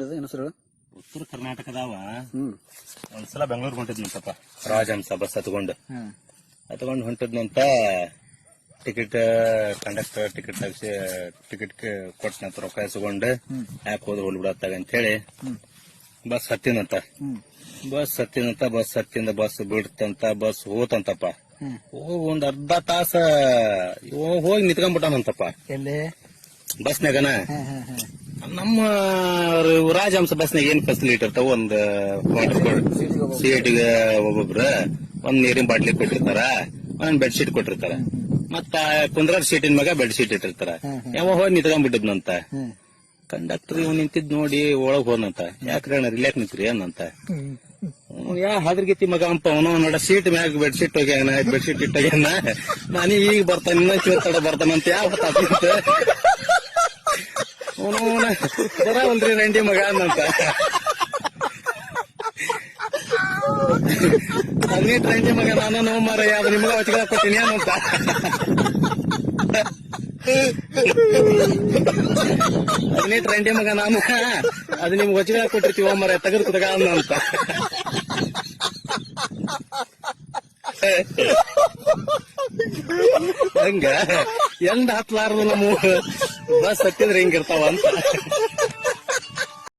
ಹೆಸರು ಉತ್ತರ ಕರ್ನಾಟಕದವ ಒಂದ್ಸಲ ಬೆಂಗಳೂರಿಗೆ ಹೊಂಟಿದ್ನಂತಪ್ಪ. ರಾಜಹಂಸ ಬಸ್ ಹತ್ಕೊಂಡು ಹೊಂಟಿದ್ನಂತ. ಟಿಕೆಟ್ ಕಂಡಕ್ಟರ್ ಟಿಕೆಟ್ ಕೊಟ್ಟನಂತ ರೊಕ್ಕ ಇಸ್ಕೊಂಡು ಯಾಕೆ ಹೋದ್ರೆ ಹೋಗ್ಬಿಡತ್ತಾಗ ಅಂತ ಹೇಳಿ ಬಸ್ ಹತ್ತಿನಂತ. ಬಸ್ ಹತ್ತಿಂದ ಬಸ್ ಬಿಡ್ತಂತ. ಬಸ್ ಹೋತಂತಪ್ಪ. ಹೋಗಿ ಒಂದ್ ಅರ್ಧ ತಾಸ ಹೋಗಿ ನಿತ್ಕೊಂಡ್ಬಿಟ್ಟಾನಂತಪ್ಪ ಎಲ್ಲಿ ಬಸ್ನಾಗನ. ನಮ್ಮ ರಾಜಹಂಸ ಬಸ್ನಾಗ ಏನ್ ಫೆಸಿಲಿಟಿ ಇರ್ತಾವ, ಒಂದ್ ಸೀಟಿಗೆ ಒಬ್ಬೊಬ್ರು ಒಂದ್ ನೀರಿನ ಬಾಟ್ಲಿ ಕೊಟ್ಟಿರ್ತಾರ, ಒಂದ್ ಬೆಡ್ ಶೀಟ್ ಕೊಟ್ಟಿರ್ತಾರ, ಮತ್ತ ಕುಂದ್ರ ಸೀಟಿನ ಮ್ಯಾಗ ಬೆಡ್ ಶೀಟ್ ಇಟ್ಟಿರ್ತಾರ. ಯಾವ ಹೋಗಿ ನಿತ್ಕೊಂಡ್ಬಿಟ್ಟಿದ್ನಂತ. ಕಂಡಕ್ಟರ್ ಇವ್ ನಿಂತಿದ್ ನೋಡಿ ಒಳಗ್ ಹೋದಂತ. ಯಾಕ್ರಿ ಅಣ್ಣ ರಿಲ್ಯಾಕ್ ನಿಂತ್ರಿ ಅನ್ನಂತ. ಯಾ ಹದ್ರಗಿತ್ತಿ ಮಗ ಅಂಪ ಅವನು ನೋಡ ಸೀಟ್ ಮ್ಯಾಗ ಬೆಡ್ ಶೀಟ್ ಹೋಗ್ಯಾನ, ಬೆಡ್ ಶೀಟ್ ಇಟ್ಟೋಗ್ಯಾನ. ನಾನು ಈಗ ಬರ್ತಾನ, ಇನ್ನ ಚೇರ್ತಾಡ ಬರ್ತಾನಂತ ಯಾವ ಹೊತ್ತಾತ ಬರವಲ್ರಿ ರಂಡಿ ಮಗ ಅನ್ನಂತ. ಹದಿನೆಂಟು ರಂಡಿ ಮಗ ನಾನು ನೋವು ಮಾರ ಯಾವ ನಿಮ್ಗ ಹೊಚ್ಚಿಗೆ ಕೊಟ್ಟಿನಿ ಅನ್ನಂತ. ಹದಿನೆಂಟು ರಂಡಿ ಮಗ ನಾನು ಅದು ನಿಮ್ಗೆ ಹೊಚ್ಚಿಗೆ ಕೊಟ್ಟಿರ್ತೀವ ಮರ ತೆಗೆದು ಕುತಗ ಅನ್ನಂತ. ಹಂಗ ಎಂದ ಹತ್ಲಾರ್ದು ನಮ್ಮ ಬಸ್ ಹತ್ತಿದ್ರೆ ಹಿಂಗಿರ್ತಾವ ಅಂತ.